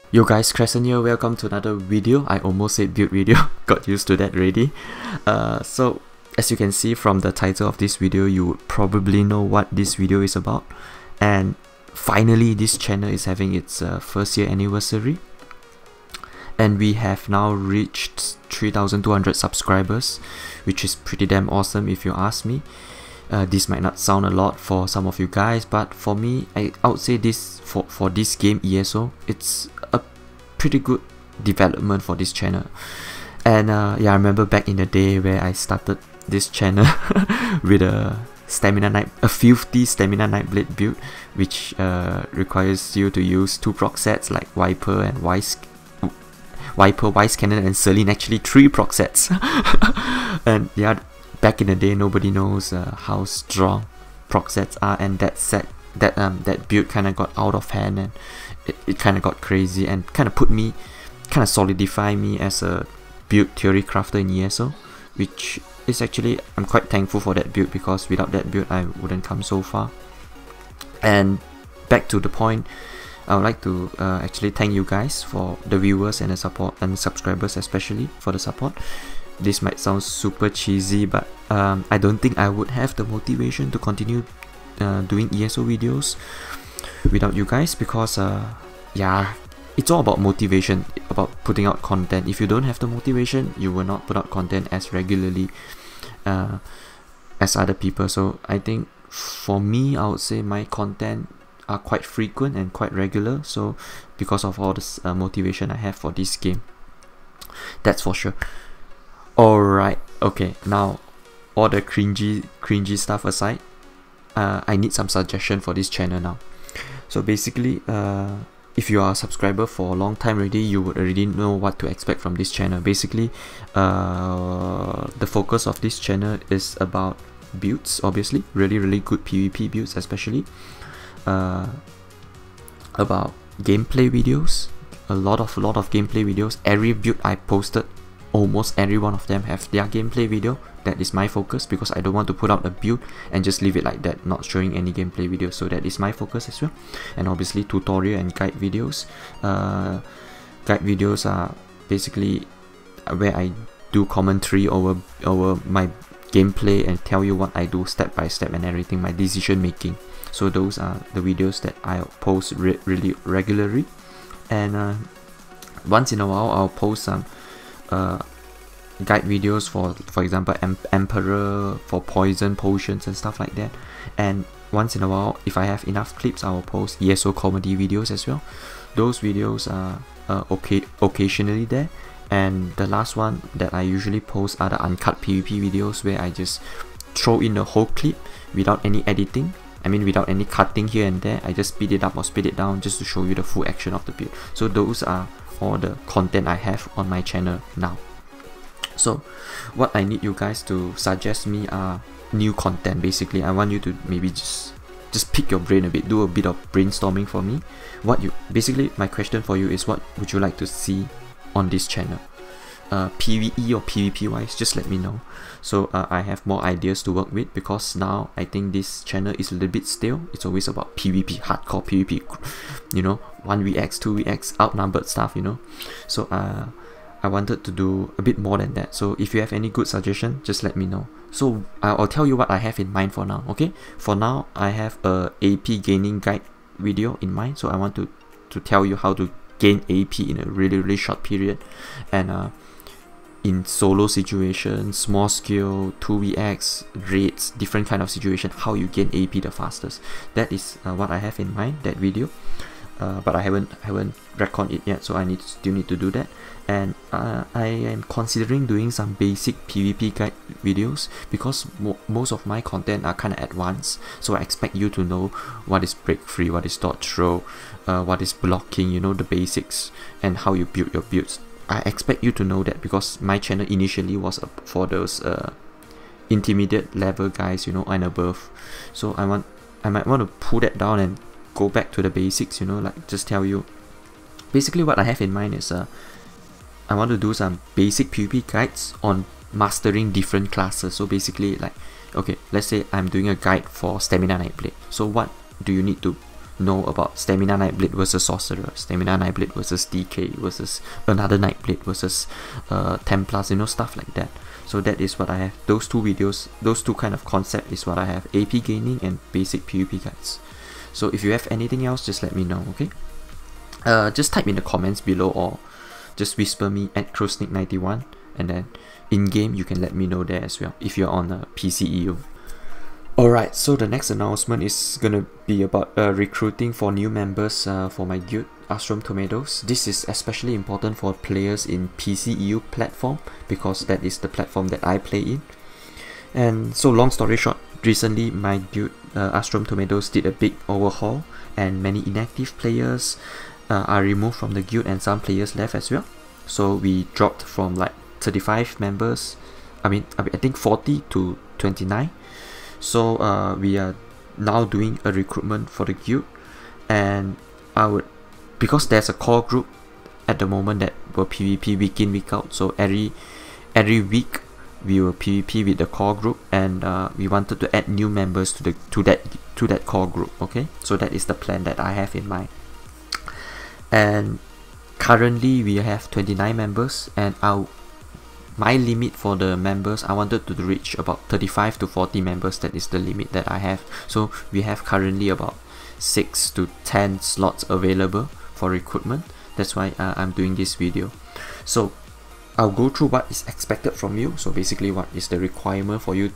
Yo guys, Crescent here, welcome to another video. I almost said build video, got used to that already. So as you can see from the title of this video, you would probably know what this video is about. And finally this channel is having its first year anniversary. And we have now reached 3,200 subscribers, which is pretty damn awesome if you ask me. This might not sound a lot for some of you guys, but for me, I would say this for this game ESO, it's a pretty good development for this channel. And yeah, I remember back in the day where I started this channel with a filthy stamina night blade build, which requires you to use 2 proc sets like Viper, Wise Cannon, and Celine. Actually 3 proc sets. And yeah, back in the day, nobody knows how strong proc sets are, and that build kind of got out of hand, and it kind of got crazy, and kind of solidified me as a build theory crafter in ESO, which is actually, I'm quite thankful for that build, because without that build I wouldn't come so far. And back to the point, I would like to actually thank you guys for the viewers and the support, and subscribers especially for the support. This might sound super cheesy, but I don't think I would have the motivation to continue doing ESO videos without you guys, because yeah, it's all about motivation, about putting out content. If you don't have the motivation, you will not put out content as regularly as other people. So I think for me, I would say my content are quite frequent and quite regular, so because of all this motivation I have for this game, that's for sure. Alright, okay, now all the cringy stuff aside, I need some suggestion for this channel now. So basically, if you are a subscriber for a long time already, you would already know what to expect from this channel. Basically, the focus of this channel is about builds, obviously, really good PvP builds, especially about gameplay videos, a lot of gameplay videos. Every build I posted, almost every one of them have their gameplay video. That is my focus, because I don't want to put out a build and just leave it like that, not showing any gameplay videos. So that is my focus as well. And obviously tutorial and guide videos. Guide videos are basically where I do commentary over my gameplay and tell you what I do step by step and everything, my decision making. So those are the videos that I post really regularly. And once in a while I'll post some guide videos for example Emperor, for poison potions and stuff like that. And once in a while, if I have enough clips, I will post ESO comedy videos as well. Those videos are occasionally there. And the last one that I usually post are the uncut PvP videos, where I just throw in the whole clip without any editing. I mean, without any cutting here and there. I just speed it up or speed it down just to show you the full action of the build. So those are all the content I have on my channel now. So what I need you guys to suggest me are new content. Basically, I want you to maybe just pick your brain a bit, do a bit of brainstorming for me. Basically, my question for you is, what would you like to see on this channel? PvE or PvP wise, just let me know. So I have more ideas to work with, because now I think this channel is a little bit stale. It's always about PvP, hardcore PvP, you know, 1vx, 2vx, outnumbered stuff, you know. So I wanted to do a bit more than that. So if you have any good suggestion, just let me know. So I'll tell you what I have in mind for now. Okay, for now I have a AP gaining guide video in mind. So I want to tell you how to gain AP in a really short period, and in solo situations, small scale, 2vx, raids, different kind of situation, how you gain AP the fastest. That is what I have in mind, that video. But I haven't recorded it yet, so I still need to do that. And I am considering doing some basic PvP guide videos, because most of my content are kind of advanced. So I expect you to know what is break free, what is dodge throw, what is blocking, you know, the basics, and how you build your builds. I expect you to know that, because my channel initially was for those intermediate level guys, you know, and above. So I might want to pull that down and go back to the basics, you know, like just tell you. Basically what I have in mind is I want to do some basic PvP guides on mastering different classes. So basically, like, okay, let's say I'm doing a guide for Stamina Nightblade. So what do you need to know about Stamina Nightblade versus Sorcerer, Stamina Nightblade versus DK versus another Nightblade versus 10 plus, you know, stuff like that. So that is what I have. Those two videos, those two kind of concept is what I have. AP gaining and basic PvP guides. So if you have anything else, just let me know, okay? Just type in the comments below or just whisper me at Crescent91, and then in game you can let me know there as well if you're on a PCEU. Alright, so the next announcement is gonna be about recruiting for new members for my guild, Astrum Tomatoes. This is especially important for players in PCEU platform because that is the platform that I play in. And so long story short, recently my guild, Astrum Tomatoes, did a big overhaul and many inactive players are removed from the guild and some players left as well. So we dropped from like 35 members, I think 40 to 29. So we are now doing a recruitment for the guild, and because there's a core group at the moment that will PvP week in week out, so every week we will PvP with the core group, and we wanted to add new members to that core group. Okay, so that is the plan that I have in mind. And currently we have 29 members, and my limit for the members, I wanted to reach about 35 to 40 members. That is the limit that I have. So we have currently about 6 to 10 slots available for recruitment. That's why I'm doing this video. So I'll go through what is expected from you. So basically, what is the requirement for you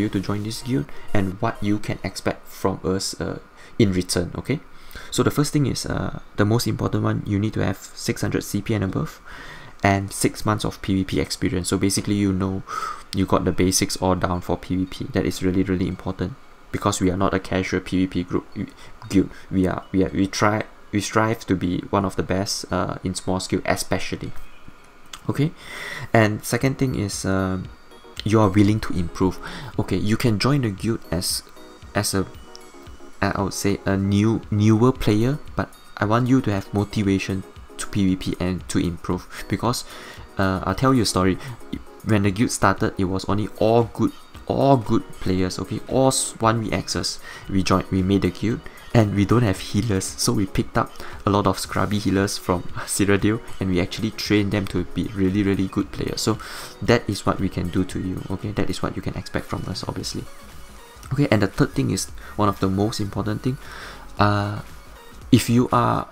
to join this guild, and what you can expect from us in return. Okay. So the first thing is the most important one. You need to have 600 CP and above, and 6 months of PvP experience. So basically, you know, you got the basics all down for PvP. That is really, really important because we are not a casual PvP guild. We strive to be one of the best in small scale, especially. Okay, and second thing is you are willing to improve. Okay, you can join the guild as a I would say a newer player, but I want you to have motivation to PvP and to improve, because I'll tell you a story. When the guild started, it was only all good players, okay, all 1vx's. We made the guild, and we don't have healers, so we picked up a lot of scrubby healers from Cyrodiil, and we actually trained them to be really, really good players. So that is what we can do to you, okay? That is what you can expect from us, obviously. Okay, and the third thing is one of the most important thing. If you are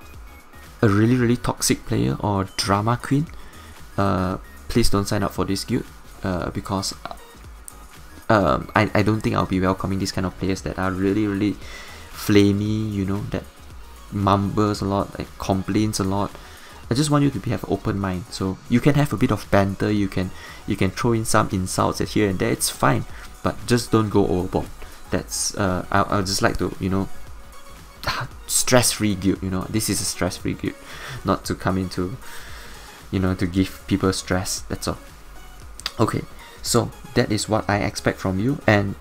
a really, really toxic player or drama queen, please don't sign up for this guild, because I don't think I'll be welcoming these kind of players that are really, really flamey, you know, that mumbles a lot, like complains a lot. I just want you to have an open mind, so you can have a bit of banter, you can throw in some insults at here and there, it's fine, but just don't go overboard. That's I'll just like to, you know, stress-free guild, you know, this is a stress-free guild, not to come into, you know, to give people stress. That's all. Okay, so that is what I expect from you. And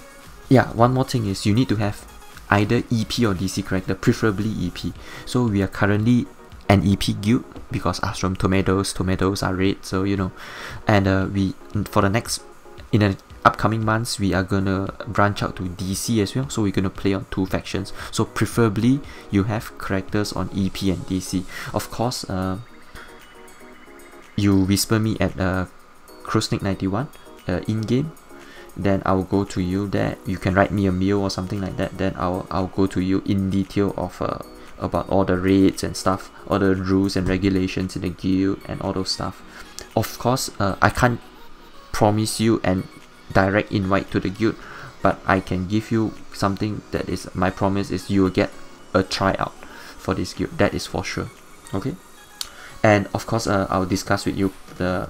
yeah, one more thing is you need to have either EP or DC character, preferably EP. So we are currently an EP guild because Astrum Tomatoes are red, so you know, and in the upcoming months we are gonna branch out to DC as well, so we're gonna play on 2 factions. So preferably you have characters on EP and DC. Of course, you whisper me at Crescent91 in game, then I'll go to you there. You can write me a mail or something like that, then I'll go to you in detail of about all the raids and stuff, all the rules and regulations in the guild and all those stuff. Of course, I can't promise you and direct invite to the guild, but I can give you something that is my promise is you will get a tryout for this guild. That is for sure. Okay, and of course I'll discuss with you the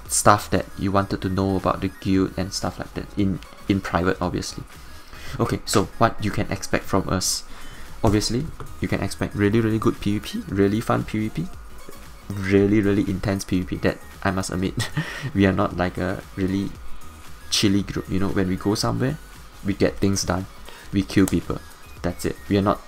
stuff that you wanted to know about the guild and stuff like that in private, obviously. Okay, so what you can expect from us, obviously you can expect really, really good PvP, really fun PvP, really, really intense PvP. That I must admit, we are not like a really chilly group, you know. When we go somewhere, we get things done, we kill people, that's it. We are not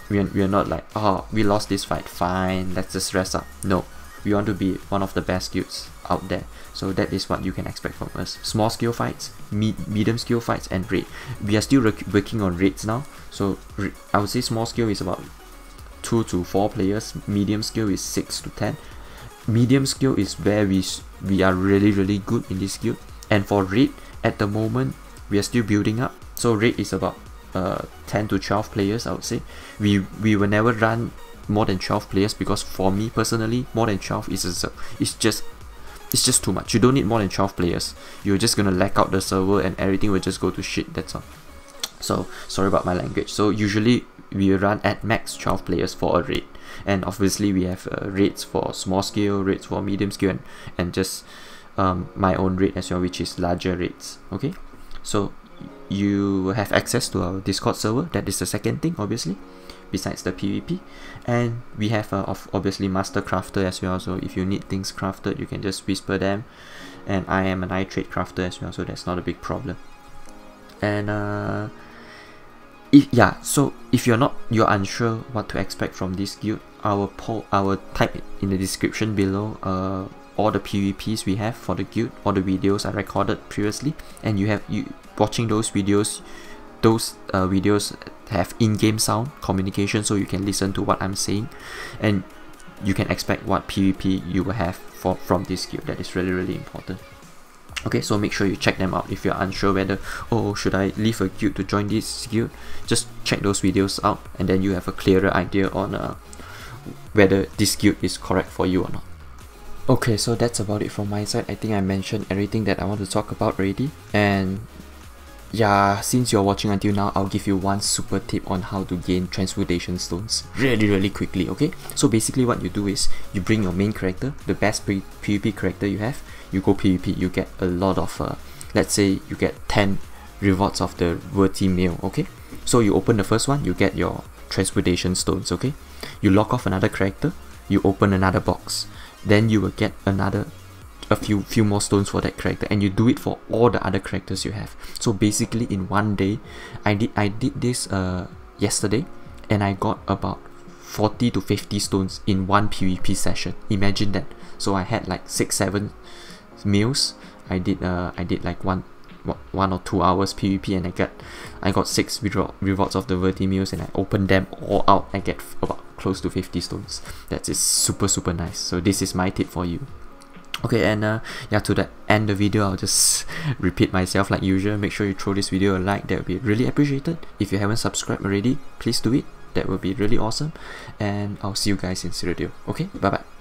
like, oh, we lost this fight, fine, let's just rest up. No, We want to be one of the best guilds out there. So that is what you can expect from us. Small scale fights, medium scale fights, and raid. We are still working on raids now. So I would say small scale is about 2 to 4 players. Medium scale is 6 to 10. Medium scale is where we are really good in this guild. And for raid, at the moment we are still building up. So raid is about 10 to 12 players, I would say. We will never run more than 12 players, because for me personally, more than 12 is just too much. You don't need more than 12 players. You're just gonna lack out the server and everything will just go to shit. That's all. So sorry about my language. So usually we run at max 12 players for a raid, and obviously we have raids for small scale, raids for medium scale, and just my own raid as well, which is larger raids. Okay, so you have access to our Discord server. That is the second thing, obviously, besides the PvP. And we have obviously master crafter as well, so if you need things crafted, you can just whisper them, and I am a nitrate crafter as well, so that's not a big problem. And so if you're unsure what to expect from this guild, I will type in the description below all the PvPs we have for the guild, all the videos I recorded previously, and you watching those videos. Those videos have in-game sound communication, so you can listen to what I'm saying, and you can expect what PvP you will have from this guild. That is really important. Okay, so make sure you check them out if you're unsure whether, oh, should I leave a guild to join this guild. Just check those videos out, and then you have a clearer idea on whether this guild is correct for you or not. Okay, so that's about it from my side. I think I mentioned everything that I want to talk about already. And yeah, since you're watching until now, I'll give you one super tip on how to gain transmutation stones really quickly. Okay, so basically what you do is you bring your main character, the best PvP character you have. You go PvP, you get a lot of let's say you get 10 rewards of the worthy mail. Okay, so you open the first one, you get your transmutation stones. Okay, you lock off another character, you open another box, then you will get a few more stones for that character, and you do it for all the other characters you have. So basically in one day, I did this yesterday, and I got about 40 to 50 stones in one PvP session. Imagine that. So I had like 6-7 meals. I did like one or 2 hours PvP, and I got 6 rewards of the worthy meals, and I opened them all out. I get about close to 50 stones. That is super nice. So this is my tip for you. Okay, and yeah, to end the video, I'll just repeat myself like usual. Make sure you throw this video a like. That would be really appreciated. If you haven't subscribed already, please do it. That would be really awesome. And I'll see you guys in the video. Okay, bye bye.